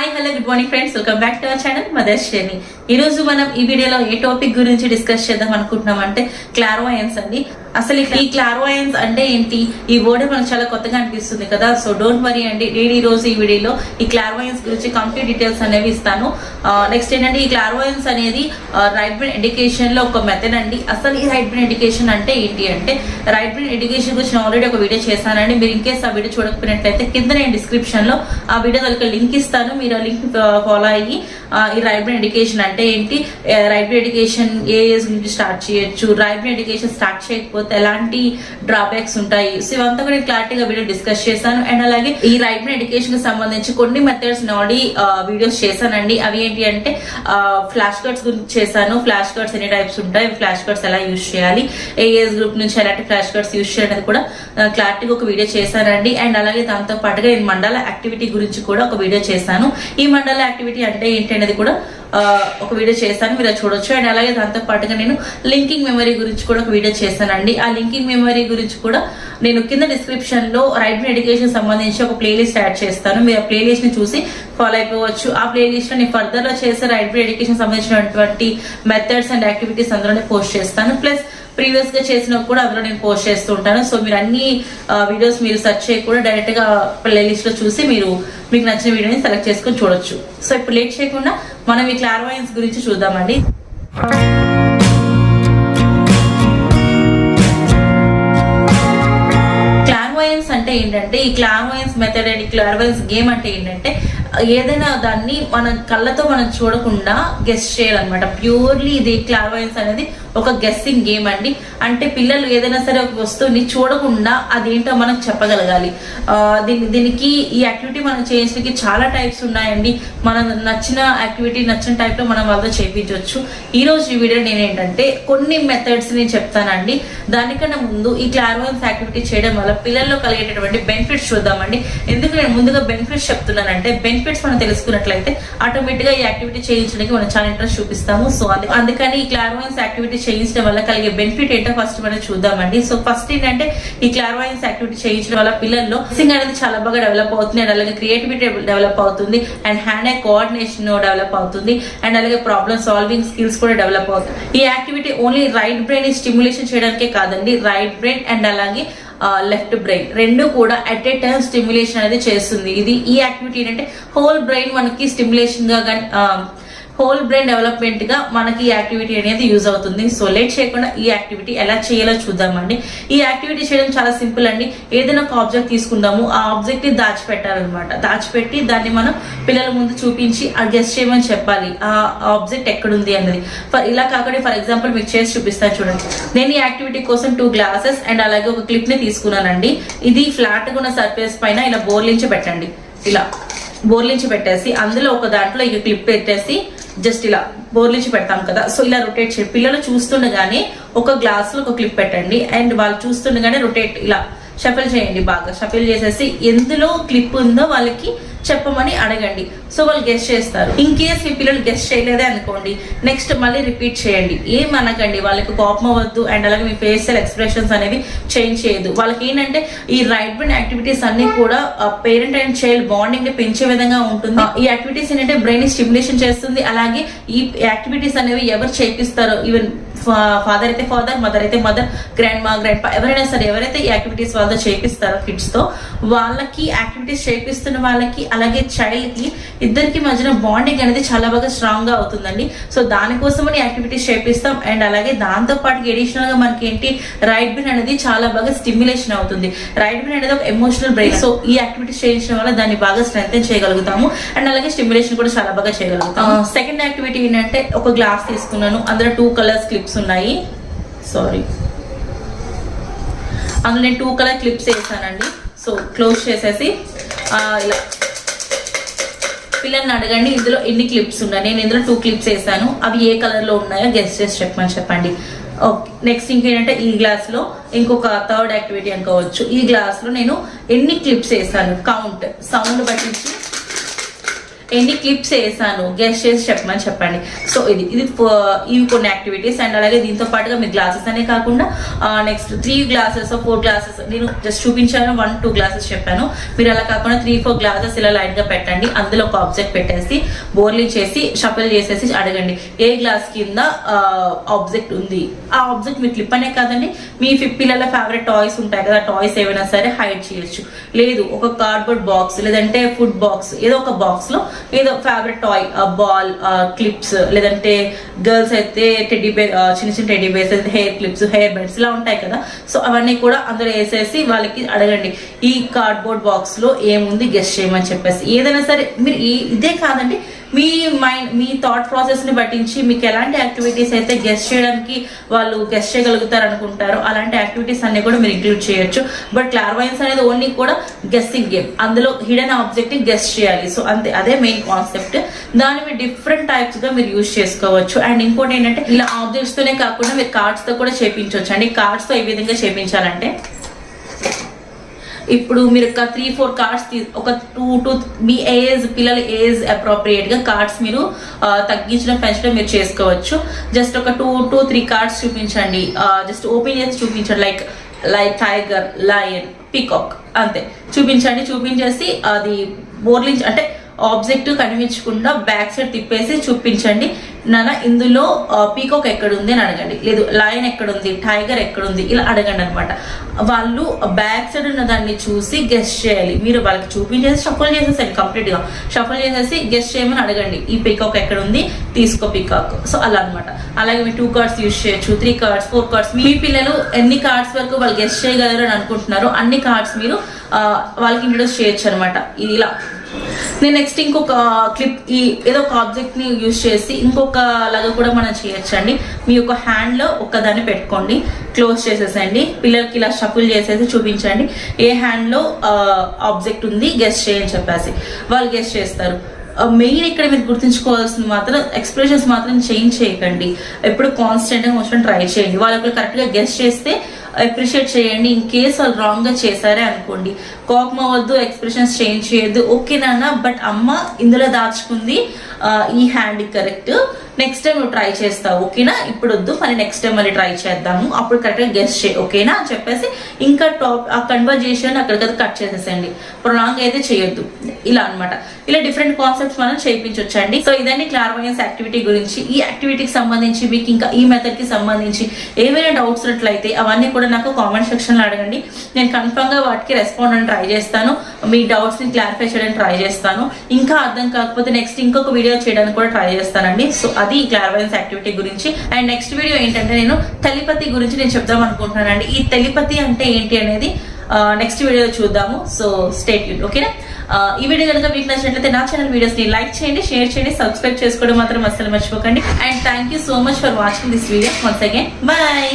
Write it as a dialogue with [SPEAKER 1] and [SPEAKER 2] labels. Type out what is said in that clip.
[SPEAKER 1] Hi hello good morning friends, welcome back to our channel Mother's Journey. ఈ రోజు మనం ఈ వీడియోలో ఏ టాపిక్ గురించి డిస్కస్ చేద్దాం అనుకుంటున్నాం అంటే క్లార్వాయన్స్ అండి. అసలు ఈ క్లార్వాయన్స్ అంటే ఏంటి, ఈ వర్డ్ మనకు చాలా కొత్తగా అనిపిస్తుంది కదా. సో డోంట్ వరీ అండి, నేను ఈ రోజు ఈ వీడియోలో ఈ క్లార్వాయన్స్ గురించి కంప్లీట్ డీటెయిల్స్ అనేవి ఇస్తాను. నెక్స్ట్ ఏంటంటే ఈ క్లార్వాయన్స్ అనేది రైట్ బ్రెయిన్ ఎడ్యుకేషన్ లో ఒక మెథడ్ అండి. అసలు ఈ రైట్ బ్రెయిన్ ఎడ్యుకేషన్ అంటే ఏంటి అంటే, రైట్ బ్రెయిన్ ఎడ్యుకేషన్ గురించి నేను ఆల్రెడీ ఒక వీడియో చేశానండి. మీరు ఇన్కేస్ ఆ వీడియో చూడకపోయినట్లయితే కింద నేను డిస్క్రిప్షన్ లో ఆ వీడియో ఒక లింక్ ఇస్తాను, మీరు ఆ లింక్ ఫాలో అయ్యి ఈ రైట్ బ్రెయిన్ ఎడ్యుకేషన్ అంటే ఏంటి, రైట్ బ్రెయిన్ ఎడ్యుకేషన్ ఏ ఏజ్ నుంచి స్టార్ట్ చేయొచ్చు, రైట్ బ్రెయిన్ ఎడ్యుకేషన్ స్టార్ట్ చేయకపోతే ఎలాంటి డ్రాబ్యాక్స్ ఉంటాయి, సో ఇవంతా కూడా క్లారిటీగా వీడియో డిస్కస్ చేశాను. అండ్ అలాగే ఈ రైట్ బ్రెయిన్ ఎడ్యుకేషన్ కి సంబంధించి కొన్ని మెథడ్స్ ఆల్రెడీ వీడియోస్ చేశానండి. అవి ఏంటి అంటే ఫ్లాష్ కార్డ్స్ గురించి చేశాను. ఫ్లాష్ కార్డ్స్ ఎన్ని టైప్స్ ఉంటాయి, ఫ్లాష్ కార్డ్స్ ఎలా యూజ్ చేయాలి, ఏ ఏజ్ గ్రూప్ నుంచి ఎలాంటి ఫ్లాష్ కార్డ్స్ యూజ్ చేయాలి అనేది కూడా క్లారిటీగా ఒక వీడియో చేశానండి. అండ్ అలాగే దాంతో పాటుగా నేను మండల యాక్టివిటీ గురించి కూడా ఒక వీడియో చేశాను. ఈ మండల యాక్టివిటీ అంటే ఏంటి అనేది కూడా ఒక వీడియో చేశాను, మీరు చూడొచ్చు. అండ్ అలాగే దాంతో పాటుగా నేను లింకింగ్ మెమరీ గురించి కూడా ఒక వీడియో చేశానండి. ఆ లింకింగ్ మెమరీ గురించి కూడా నేను కింద డిస్క్రిప్షన్ లో రైట్ బ్రెయిన్ ఎడ్యుకేషన్ సంబంధించి ఒక ప్లేలిస్ట్ యాడ్ చేస్తాను, మీరు ఆ ప్లేలిస్ట్ ని చూసి ఫాలో అయిపోవచ్చు. ఆ ప్లేలిస్ట్ లో నేను ఫర్దర్ లో చేసే రైట్ బ్రెయిన్ ఎడ్యుకేషన్ సంబంధించినటువంటి మెథడ్స్ అండ్ యాక్టివిటీస్ అందులోనే పోస్ట్ చేస్తాను. ప్లస్ ప్రీవియస్ గా చేసినా కూడా అందులో నేను పోస్ట్ చేస్తూ ఉంటాను. సో మీరు అన్ని వీడియోస్ మీరు సెర్చ్ చేయకుండా డైరెక్ట్ గా ప్లేలిస్ట్ లో చూసి మీకు నచ్చిన వీడియోని సెలెక్ట్ చేసుకొని చూడొచ్చు. సో ఇప్పుడు లేట్ చేయకుండా మనం ఈ క్లార్వాయన్స్ గురించి చూద్దామండి. క్లార్వాయన్స్ అంటే ఏంటంటే, ఈ క్లార్వాయన్స్ మెథడ్ అండ్ క్లార్వాయన్స్ గేమ్ అంటే ఏంటంటే, ఏదైనా దాన్ని మన కళ్ళతో మనం చూడకుండా గెస్ చేయాలన్నమాట. ప్యూర్లీ ఇది క్లార్వాయన్స్ అనేది ఒక గెస్సింగ్ గేమ్ అండి. అంటే పిల్లలు ఏదైనా సరే ఒక వస్తువుని చూడకుండా అదేంటో మనం చెప్పగలగాలి. దీనికి ఈ యాక్టివిటీ మనం చేయడానికి చాలా టైప్స్ ఉన్నాయండి. మనం నచ్చిన యాక్టివిటీ నచ్చిన టైప్ లో మనం వాళ్ళతో చేయించవచ్చు. ఈ రోజు ఈ వీడియో నేను ఏంటంటే కొన్ని మెథడ్స్ నేను చెప్తానండి. దానికన్నా ముందు ఈ క్లార్వాయన్స్ యాక్టివిటీ చేయడం వల్ల పిల్లల్లో కలిగేటటువంటి బెనిఫిట్స్ చూద్దామండి. ఎందుకు నేను ముందుగా బెనిఫిట్స్ చెప్తున్నానంటే, బెనిఫిట్స్ మనం తెలుసుకున్నట్లయితే ఆటోమేటిక్ గా ఈ యాక్టివిటీ చేయించడానికి మనం చాలా ఇంట్రెస్ట్ చూపిస్తాము. సో అందుకని ఈ క్లార్వాయన్స్ యాక్టివిటీ చేయించడం వల్ల కలిగే బెనిఫిట్ ఏంటో ఫస్ట్ మనం చూద్దామండి. సో ఫస్ట్ ఏంటంటే, ఈ క్లార్వాయన్స్ యాక్టివిటీ చేయించడం వల్ల పిల్లల్లో సింగ్ అనేది చాలా బాగా డెవలప్ అవుతుంది. అండ్ అలాగే క్రియేటివిటీ డెవలప్ అవుతుంది, and hand I coordination develop అవుతుంది, అండ్ అలాగే ప్రాబ్లమ్ సాల్వింగ్ స్కిల్స్ కూడా డెవలప్ అవుతుంది. ఈ activity only right brain stimulation చేయడానికే కాదండి, రైట్ బ్రెయిన్ అండ్ అలాగే లెఫ్ట్ బ్రెయిన్ రెండు కూడా అట్ ఏ టైం స్టిమ్యులేషన్ అనేది చేస్తుంది. ఈ యాక్టివిటీ ఏంటంటే హోల్ బ్రెయిన్ మనకి స్టిమ్యులేషన్ గా హోల్ బ్రెయిన్ డెవలప్మెంట్ గా మనకి ఈ యాక్టివిటీ అనేది యూజ్ అవుతుంది. సో లేట్ చేయకుండా ఈ యాక్టివిటీ ఎలా చేయాలో చూద్దామండి. ఈ యాక్టివిటీ చేయడం చాలా సింపుల్ అండి. ఏదైనా ఒక ఆబ్జెక్ట్ తీసుకుందాము, ఆ ఆబ్జెక్ట్ ని దాచిపెట్టాలన్నమాట. దాచిపెట్టి దాన్ని మనం పిల్లల ముందు చూపించి ఆ గెస్ చేయమని చెప్పాలి ఆ ఆబ్జెక్ట్ ఎక్కడుంది అన్నది. ఇలా కాకుండా ఫర్ ఎగ్జాంపుల్ మీకు చేసి చూపిస్తాను చూడండి. నేను ఈ యాక్టివిటీ కోసం 2 గ్లాసెస్ అండ్ అలాగే ఒక క్లిప్ ని తీసుకున్నానండి. ఇది ఫ్లాట్ గా ఉన్న సర్ఫేస్ పైన ఇలా బోర్లించి పెట్టండి. ఇలా బోర్లించి పెట్టేసి అందులో ఒక దాంట్లో ఇక క్లిప్ పెట్టేసి జస్ట్ ఇలా బోర్లించి పెడతాం కదా. సో ఇలా రొటేట్ చేయండి. పిల్లలు చూస్తుండగానే ఒక గ్లాస్ లో ఒక క్లిప్ పెట్టండి అండ్ వాళ్ళు చూస్తుండగానే రొటేట్ ఇలా షఫిల్ చేయండి. బాగా షఫిల్ చేసేసి ఎందులో క్లిప్ ఉందో వాళ్ళకి చెప్పమని అడగండి. సో వాళ్ళు గెస్ట్ చేస్తారు. ఇన్ కేస్ మీ పిల్లలు గెస్ట్ చేయలేదే అనుకోండి, నెక్స్ట్ మళ్ళీ రిపీట్ చేయండి. ఏం అనకండి, వాళ్ళకి కోపం అవ్వద్దు అండ్ అలాగే మీ ఫేషియల్ ఎక్స్ప్రెషన్స్ అనేవి చేంజ్ చేయదు. వాళ్ళకి ఏంటంటే ఈ రైట్ బ్రెయిన్ యాక్టివిటీస్ అన్ని కూడా పేరెంట్ అండ్ చైల్డ్ బాండింగ్ ని పెంచే విధంగా ఉంటుంది. ఈ యాక్టివిటీస్ ఏంటంటే బ్రెయిన్ ని స్టిమ్యులేషన్ చేస్తుంది. అలాగే ఈ యాక్టివిటీస్ అనేవి ఎవరు చేపిస్తారో, ఈవెన్ ఫాదర్ అయితే ఫాదర్, మదర్ అయితే మదర్, గ్రాండ్ మా గ్రాండ్ పా ఎవరైనా సరే ఎవరైతే ఈ యాక్టివిటీస్ వాళ్ళతో చేపిస్తారో కిడ్స్ తో, వాళ్ళకి యాక్టివిటీస్ చేపిస్తున్న వాళ్ళకి అలాగే చైల్డ్ కి ఇద్దరికి మధ్యన బాండింగ్ అనేది చాలా బాగా స్ట్రాంగ్ గా అవుతుందండి. సో దానికోసమని యాక్టివిటీస్ చేపిస్తాం. అండ్ అలాగే దాంతో పాటు అడిషనల్ గా మనకి ఏంటి, రైట్ బ్రెయిన్ అనేది చాలా బాగా స్టిమ్యులేషన్ అవుతుంది. రైట్ బ్రెయిన్ అనేది ఒక ఎమోషనల్ బ్రెయిన్. సో ఈ యాక్టివిటీస్ చేయించడం వల్ల దాన్ని బాగా స్ట్రెంథెన్ చేయగలుగుతాము అండ్ అలాగే స్టిమ్యులేషన్ కూడా చాలా బాగా చేయగలుగుతాము. సెకండ్ యాక్టివిటీ ఏంటంటే, ఒక గ్లాస్ తీసుకున్నాను, అందులో 2 కలర్స్ క్లిప్స్ ఉన్నాయి. అందులో నేను 2 కలర్ క్లిప్స్ వేసానండి. సో క్లోజ్ చేసేసి ఇలా పిల్లల్ని అడగండి ఇందులో ఎన్ని క్లిప్స్ ఉన్నాయి. నేను ఇందులో 2 క్లిప్స్ వేసాను, అవి ఏ కలర్ లో ఉన్నాయో గెస్ చేసి చెప్పండి. ఓకే, నెక్స్ట్ ఇంకేంటంటే ఈ గ్లాస్ లో ఇంకొక థర్డ్ యాక్టివిటీ అనుకోవచ్చు. ఈ గ్లాస్ లో నేను ఎన్ని క్లిప్స్ వేసాను కౌంట్, సౌండ్ పట్టించి ఎన్ని క్లిప్స్ వేసాను గెస్ట్ చేసి చెప్పమని చెప్పండి. సో ఇవి కొన్ని యాక్టివిటీస్. అండ్ అలాగే దీంతో పాటుగా మీ గ్లాసెస్ అనే కాకుండా నెక్స్ట్ 3 గ్లాసెస్ 4 గ్లాసెస్ నేను జస్ట్ చూపించాను, 1-2 గ్లాసెస్ చెప్పాను. మీరు అలా కాకుండా 3-4 గ్లాసెస్ ఇలా లైట్ గా పెట్టండి. అందులో ఒక ఆబ్జెక్ట్ పెట్టేసి బోర్లీ చేసి షఫల్ చేసేసి అడగండి ఏ గ్లాస్ కింద ఆబ్జెక్ట్ ఉంది. ఆ ఆబ్జెక్ట్ మీ క్లిప్ అనే కాదండి, మీ పిల్లల ఫేవరెట్ టాయ్స్ ఉంటాయి కదా, టాయ్స్ ఏవైనా సరే హైడ్ చేయొచ్చు. లేదు ఒక కార్డ్బోర్డ్ బాక్స్ లేదంటే ఫుడ్ బాక్స్, ఏదో ఒక బాక్స్ లో ఏదో ఫేవరెట్ టాయ్, బాల్, క్లిప్స్, లేదంటే గర్ల్స్ అయితే టెడ్డీ బేర్, చిన్న చిన్న teddy bears, hair clips, hair bends ఇలా ఉంటాయి కదా. సో అవన్నీ కూడా అందులో వేసేసి వాళ్ళకి అడగండి ఈ కార్డ్బోర్డ్ బాక్స్ లో ఏముంది గెస్ట్ చేయమని చెప్పేసి. ఏదైనా సరే మీరు ఇదే కాదండి, మీ మైండ్ మీ థాట్ ప్రాసెస్ ని బట్టించి మీకు ఎలాంటి యాక్టివిటీస్ అయితే గెస్ట్ చేయడానికి వాళ్ళు గెస్ట్ చేయగలుగుతారు అనుకుంటారో అలాంటి యాక్టివిటీస్ అన్ని కూడా మీరు ఇంక్లూడ్ చేయొచ్చు. బట్ క్లార్వాయన్స్ అనేది ఓన్లీ కూడా గెస్సింగ్ గేమ్, అందులో హిడెన్ ఆబ్జెక్ట్ ని గెస్ట్ చేయాలి. సో అంతే, అదే మెయిన్ కాన్సెప్ట్. దాన్ని మీరు డిఫరెంట్ టైప్స్ గా మీరు యూజ్ చేసుకోవచ్చు. అండ్ ఇంకోటి ఏంటంటే ఇలా ఆబ్జెక్ట్స్ తోనే కాకుండా మీరు కార్డ్స్ తో కూడా చేపించవచ్చు అండి. కార్డ్స్ తో ఏ విధంగా చేపించాలంటే ఇప్పుడు మీరు ఒక 3-4 కార్డ్స్ ఒక 2 మీ ఏజ్ పిల్లల ఏజ్ అప్రోప్రియేట్ గా కార్డ్స్ మీరు తగ్గించడం పెంచడం మీరు చేసుకోవచ్చు. జస్ట్ ఒక 2-3 కార్డ్స్ చూపించండి, జస్ట్ ఓపెన్ చేసి చూపించండి. లైక్ టైగర్, లయన్, పీకాక్ అంతే చూపించేసి అది బోర్లించి అంటే ఆబ్జెక్ట్ కనిపించకుండా బ్యాక్ సైడ్ తిప్పేసి చూపించండి. నాన్న ఇందులో పీకాక్ ఎక్కడుంది అని అడగండి, లేదు లయన్ ఎక్కడుంది, టైగర్ ఎక్కడుంది, ఇలా అడగండి అనమాట. వాళ్ళు బ్యాక్ సైడ్ ఉన్న దాన్ని చూసి గెస్ట్ చేయాలి. మీరు వాళ్ళకి చూపించేసి షఫల్ చేసేసండి, కంప్లీట్ గా షఫల్ చేసేసి గెస్ట్ చేయమని అడగండి. ఈ పీకాక్ ఎక్కడుంది, తీసుకో పీకాక్. సో అలా అనమాట. అలాగే మీరు 2 కార్డ్స్ యూజ్ చేయొచ్చు, 3 కార్డ్స్, 4 కార్డ్స్. మీ పిల్లలు ఎన్ని కార్డ్స్ వరకు వాళ్ళు గెస్ట్ చేయగలరు అని అనుకుంటున్నారు అన్ని కార్డ్స్ మీరు వాళ్ళకి ఇంట్రొడ్యూస్ చేయొచ్చు అనమాట. ఇది ఇలా నేను నెక్స్ట్ ఇంకొక క్లిప్ ఏదో ఒక ఆబ్జెక్ట్ ని యూజ్ చేసి ఇంకొక లాగా కూడా మనం చేయొచ్చండి. మీ యొక్క హ్యాండ్ లో ఒక్కదాన్ని పెట్టుకోండి, క్లోజ్ చేసేసండి, పిల్లలకి ఇలా షఫుల్ చేసేసి చూపించండి ఏ హ్యాండ్ లో ఆబ్జెక్ట్ ఉంది గెస్ట్ చేయని చెప్పేసి. వాళ్ళు గెస్ట్ చేస్తారు. మెయిన్ ఇక్కడ మీరు గుర్తుంచుకోవాల్సింది మాత్రం ఎక్స్ప్రెషన్స్ మాత్రం చేంజ్ చేయకండి. ఎప్పుడు కాన్స్టెంట్ గా కొంచెం ట్రై చేయండి. వాళ్ళకి కరెక్ట్ గా గెస్ట్ చేస్తే అప్రిషియేట్ చేయండి. ఇన్ కేస్ వాళ్ళు రాంగ్ గా చేశారే అనుకోండి, కోపం అవ్వద్దు, ఎక్స్ప్రెషన్స్ చేంజ్ చేయొద్దు. ఓకే నాన్న, బట్ అమ్మ ఇందులో దాచుకుంది ఈ హ్యాండ్ కరెక్ట్, నెక్స్ట్ టైం నువ్వు ట్రై చేస్తావు ఓకేనా, ఇప్పుడు వద్దు మరి నెక్స్ట్ టైం మళ్ళీ ట్రై చేద్దాము, అప్పుడు కరెక్ట్ గా గెస్ట్ చేయి ఓకేనా అని చెప్పేసి ఇంకా ఆ కన్వర్జేషన్ అక్కడికి కట్ చేసేసండి. ప్రొలాంగ్ అయితే చేయొద్దు. ఇలా అనమాట. ఇలా డిఫరెంట్ కాన్సెప్ట్స్ మనం చేయించొచ్చండి. సో ఇదండి క్లార్వాయన్స్ యాక్టివిటీ గురించి. ఈ యాక్టివిటీకి సంబంధించి మీకు ఇంకా ఈ మెథడ్ కి సంబంధించి ఏమైనా డౌట్స్ ఉన్నట్లయితే అవన్నీ కూడా నాకు కామెంట్ సెక్షన్ లో అడగండి. నేను కన్ఫర్మ్ గా వాటికి రెస్పాండ్ అని ట్రై చేస్తాను. మీ డౌట్స్ ని క్లారిఫై చేయడానికి ట్రై చేస్తాను. ఇంకా అర్థం కాకపోతే నెక్స్ట్ ఇంకొక వీడియో చేయడానికి కూడా ట్రై చేస్తానండి. సో అది క్లార్వాయన్స్ యాక్టివిటీ గురించి. అండ్ నెక్స్ట్ వీడియో ఏంటంటే నేను టెలిపతి గురించి నేను చెప్దాం అనుకుంటున్నానండి. ఈ టెలిపతి అంటే ఏంటి అనేది నెక్స్ట్ వీడియోలో చూద్దాము. సో స్టే ట్యూన్డ్ ఓకేనా. ఈ వీడియో కనుక మీకు నచ్చినట్లయితే నా ఛానల్ వీడియోస్ ని లైక్ చేయండి, షేర్ చేయండి, సబ్స్క్రైబ్ చేసుకోవడం మాత్రం అస్సలు మర్చిపోకండి. And thank you so much for watching this video once again. Bye.